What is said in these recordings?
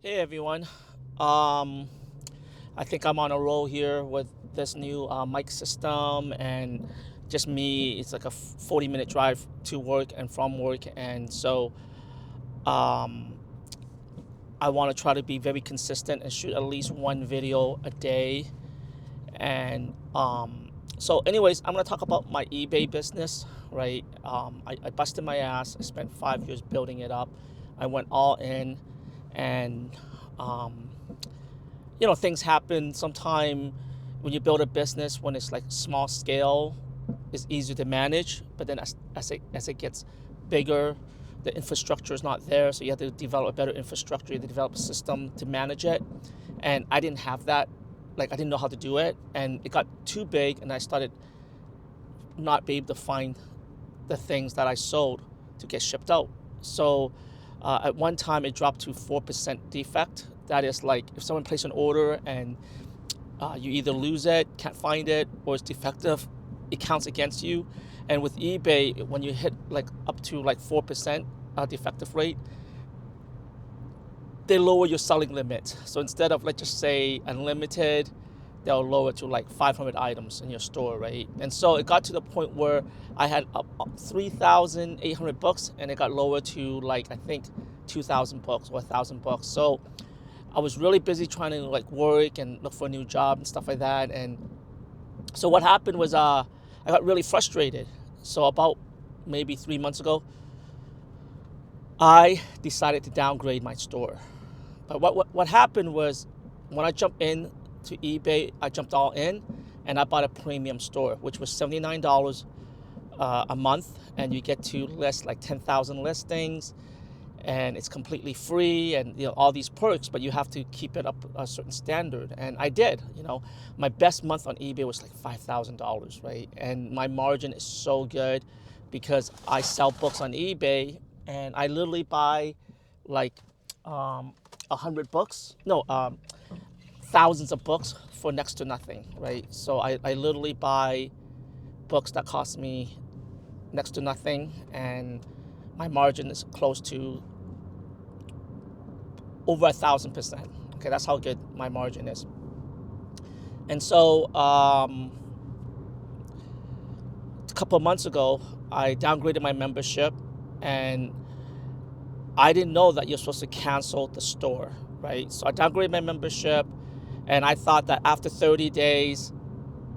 Hey everyone. Um, I think I'm on a roll here with this new mic system and just me. It's like a 40-minute drive to work and from work, and so um, I want to try to be very consistent and shoot at least one video a day. And so, anyways, I'm gonna talk about my eBay business, right? I busted my ass. I spent 5 years building it up. I went all in, and um, things happen sometime when you build a business. When it's like small scale, it's easier to manage, but then as it gets bigger, the infrastructure is not there, so you have to develop a better infrastructure. You have to develop a system to manage it, and I didn't have that. Like, I didn't know how to do it, and it got too big, and I started not be able to find the things that I sold to get shipped out. So at one time it dropped to 4% defect. That is like if someone places an order and you either lose it, can't find it, or it's defective, it counts against you. And with eBay, when you hit like up to like 4% defective rate, they lower your selling limit. So instead of, let's just say, unlimited, they'll lower to like 500 items in your store, right? And so it got to the point where I had up 3,800 books, and it got lower to like, I think, 2,000 books or 1,000 books. So I was really busy trying to like work and look for a new job and stuff like that. And so what happened was I got really frustrated. So about maybe 3 months ago, I decided to downgrade my store. But what happened was, when I jumped in to eBay, I jumped all in, and I bought a premium store, which was $79 a month, and you get to list like 10,000 listings, and it's completely free, and all these perks, but you have to keep it up a certain standard. And I did. My best month on eBay was like $5,000, right? And my margin is so good because I sell books on eBay, and I literally buy like 100 books, no, thousands of books for next to nothing, right? So I literally buy books that cost me next to nothing, and my margin is close to over 1,000%. Okay, that's how good my margin is. And so a couple of months ago, I downgraded my membership, and I didn't know that you're supposed to cancel the store, right? So I downgraded my membership, and I thought that after 30 days,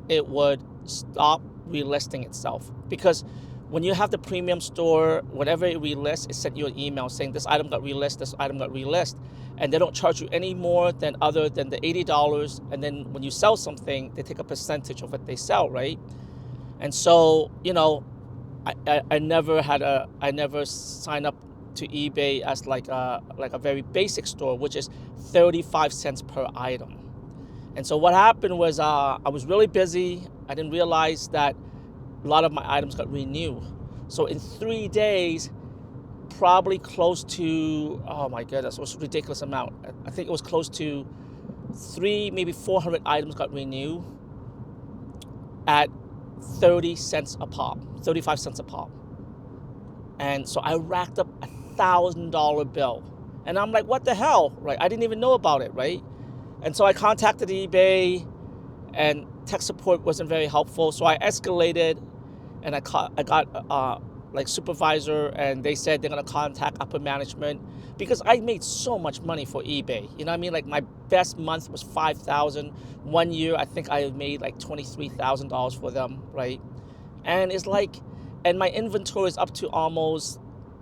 it would stop relisting itself. Because when you have the premium store, whenever it relists, it sent you an email saying this item got relisted, this item got relisted. And they don't charge you any more than other than the $80. And then when you sell something, they take a percentage of what they sell, right? And so, I never signed up to eBay as like a very basic store, which is 35 cents per item. And so what happened was I was really busy. I didn't realize that a lot of my items got renewed. So in 3 days, probably close to, oh my goodness, it was a ridiculous amount. I think it was close to maybe 400 items got renewed at 30 cents a pop, 35 cents a pop. And so I racked up $1,000 bill. And I'm like, what the hell, right? I didn't even know about it, right? And so I contacted eBay, and tech support wasn't very helpful. So I escalated, and I got like supervisor, and they said they're gonna contact upper management, because I made so much money for eBay. You know what I mean? Like, my best month was 5,000. 1 year, I think I made like $23,000 for them, right? And it's like, and my inventory is up to almost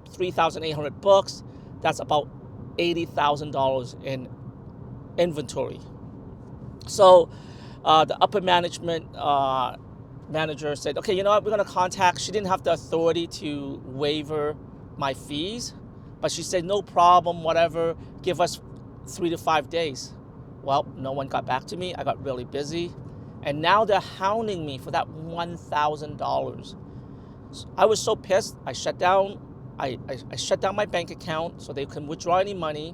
3,800 books. That's about $80,000 in inventory. So the upper management manager said, okay, you know what, we're going to contact. She didn't have the authority to waiver my fees, but she said, no problem, whatever, give us 3 to 5 days. Well, no one got back to me. I got really busy. And now they're hounding me for that $1,000. I was so pissed. I shut down my bank account so they couldn't withdraw any money,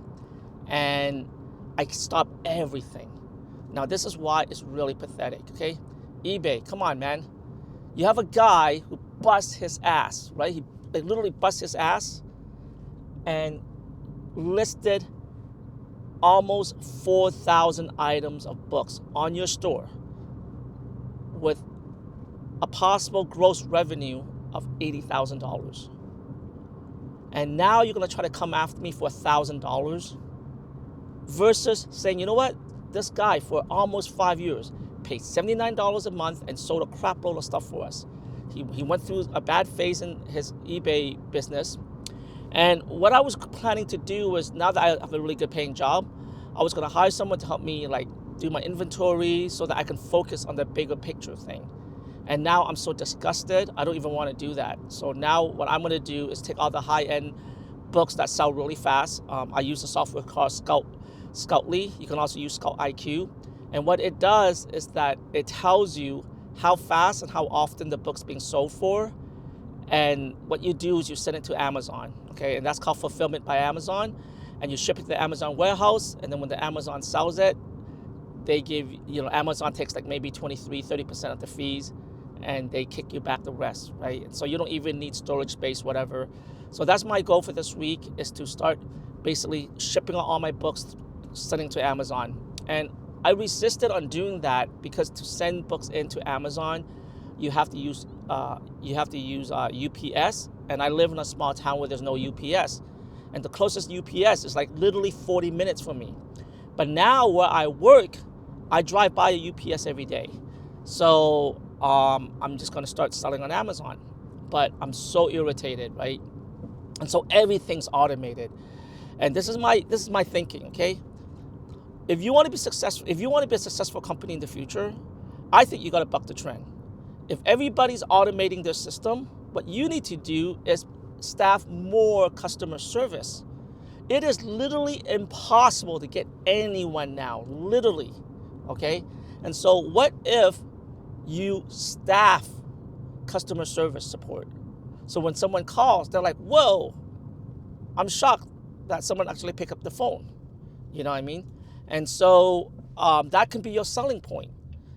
and I stopped everything. Now, this is why it's really pathetic, okay? eBay, come on, man. You have a guy who busts his ass, right? He literally busts his ass and listed almost 4,000 items of books on your store with a possible gross revenue of $80,000. And now you're going to try to come after me for $1,000 versus saying, you know what? This guy for almost 5 years paid $79 a month and sold a crap load of stuff for us. He went through a bad phase in his eBay business. And what I was planning to do was, now that I have a really good paying job, I was going to hire someone to help me like do my inventory so that I can focus on the bigger picture thing. And now I'm so disgusted, I don't even want to do that. So now what I'm going to do is take all the high-end books that sell really fast. I use a software called Scoutly. You can also use Scout IQ. And what it does is that it tells you how fast and how often the book's being sold for. And what you do is you send it to Amazon, okay? And that's called fulfillment by Amazon. And you ship it to the Amazon warehouse. And then when the Amazon sells it, they give, Amazon takes like maybe 23-30% of the fees, and they kick you back the rest, right? So you don't even need storage space, whatever. So that's my goal for this week, is to start basically shipping all my books, sending to Amazon. And I resisted on doing that because to send books into Amazon, you have to use UPS, and I live in a small town where there's no UPS, and the closest UPS is like literally 40 minutes from me. But now where I work, I drive by a UPS every day, so I'm just going to start selling on Amazon. But I'm so irritated, right? And so everything's automated, and this is my thinking, okay? If you want to be successful, if you want to be a successful company in the future, I think you got to buck the trend. If everybody's automating their system, what you need to do is staff more customer service. It is literally impossible to get anyone now, literally, okay? And so what if you staff customer service support? So when someone calls, they're like, whoa, I'm shocked that someone actually picked up the phone. You know what I mean? And so that can be your selling point,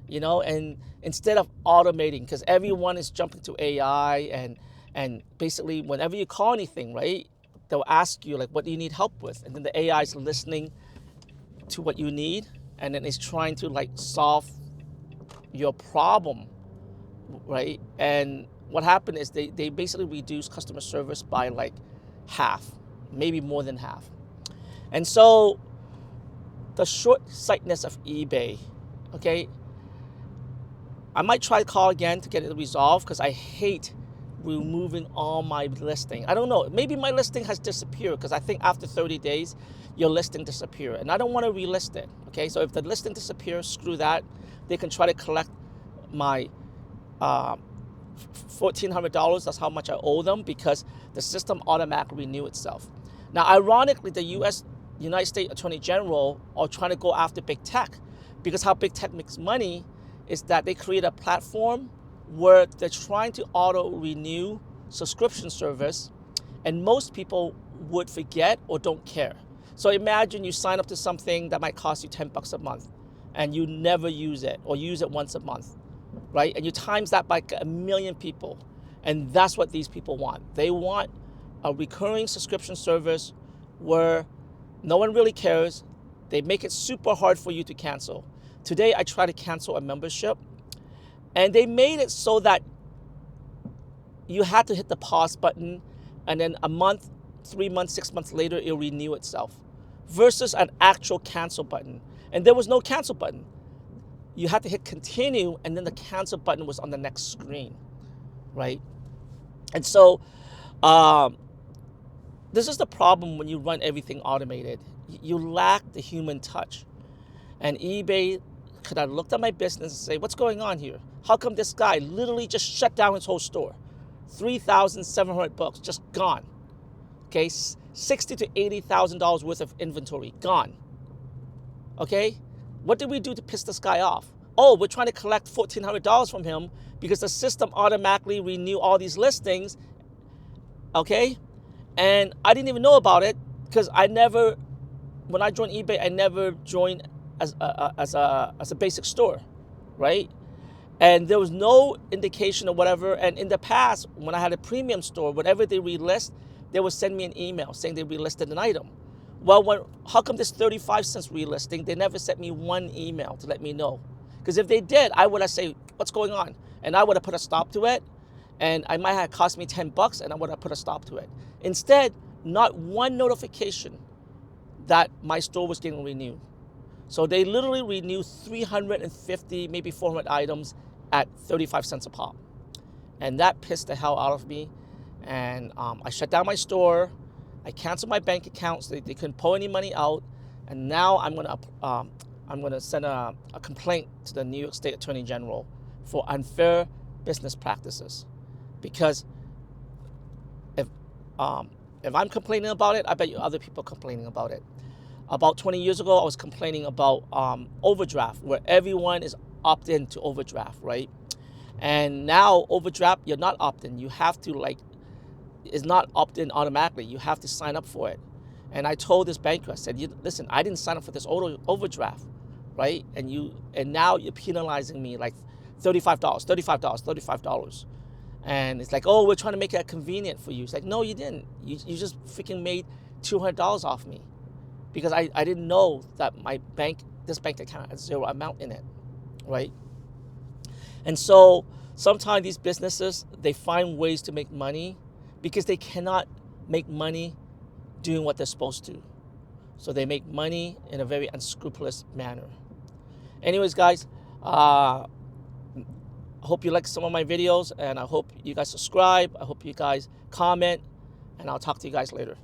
and instead of automating, because everyone is jumping to AI, and basically whenever you call anything, right, they'll ask you like, what do you need help with? And then the AI is listening to what you need, and then it's trying to like solve your problem, right? And what happened is they basically reduce customer service by like half, maybe more than half. And so the short-sightedness of eBay, okay? I might try to call again to get it resolved because I hate removing all my listing. I don't know, maybe my listing has disappeared because I think after 30 days, your listing disappears. And I don't want to relist it, okay? So if the listing disappears, screw that. They can try to collect my $1,400. That's how much I owe them because the system automatically renew itself. Now, ironically, the United States Attorney General are trying to go after big tech, because how big tech makes money is that they create a platform where they're trying to auto-renew subscription service, and most people would forget or don't care. So imagine you sign up to something that might cost you $10 a month, and you never use it, or use it once a month, right? And you times that by 1 million people, and that's what these people want. They want a recurring subscription service where no one really cares. They make it super hard for you to cancel. Today, I tried to cancel a membership, and they made it so that you had to hit the pause button, and then a month, 3 months, 6 months later, it'll renew itself, versus an actual cancel button. And there was no cancel button. You had to hit continue, and then the cancel button was on the next screen, right? And so this is the problem when you run everything automated. You lack the human touch. And eBay could have looked at my business and say, what's going on here? How come this guy literally just shut down his whole store? 3,700 books just gone. Okay, $60,000 to $80,000 worth of inventory gone. Okay, what did we do to piss this guy off? Oh, we're trying to collect $1,400 from him because the system automatically renew all these listings. Okay, and I didn't even know about it because when I joined eBay, I never joined as a basic store, right? And there was no indication or whatever. And in the past, when I had a premium store, whenever they relist, they would send me an email saying they relisted an item. Well, how come this 35 cents relisting? They never sent me one email to let me know. Because if they did, I would have said, what's going on? And I would have put a stop to it. And I might have cost me 10 bucks and I would have put a stop to it. Instead, not one notification that my store was getting renewed. So they literally renewed 350, maybe 400 items at 35 cents a pop. And that pissed the hell out of me. And I shut down my store. I canceled my bank accounts. They couldn't pull any money out. And now I'm gonna send a complaint to the New York State Attorney General for unfair business practices. Because if I'm complaining about it, I bet you other people are complaining about it. About 20 years ago, I was complaining about overdraft, where everyone is opt-in to overdraft, right? And now overdraft, you're not opt-in. You have to it's not opt-in automatically. You have to sign up for it. And I told this banker, I said, listen, I didn't sign up for this overdraft, right? And now you're penalizing me like $35. And it's like, oh, we're trying to make it convenient for you. It's like, no, you didn't. You just freaking made $200 off me because I didn't know that this bank account had zero amount in it, right? And so sometimes these businesses, they find ways to make money because they cannot make money doing what they're supposed to. So they make money in a very unscrupulous manner. Anyways, guys, I hope you like some of my videos, and I hope you guys subscribe. I hope you guys comment, and I'll talk to you guys later.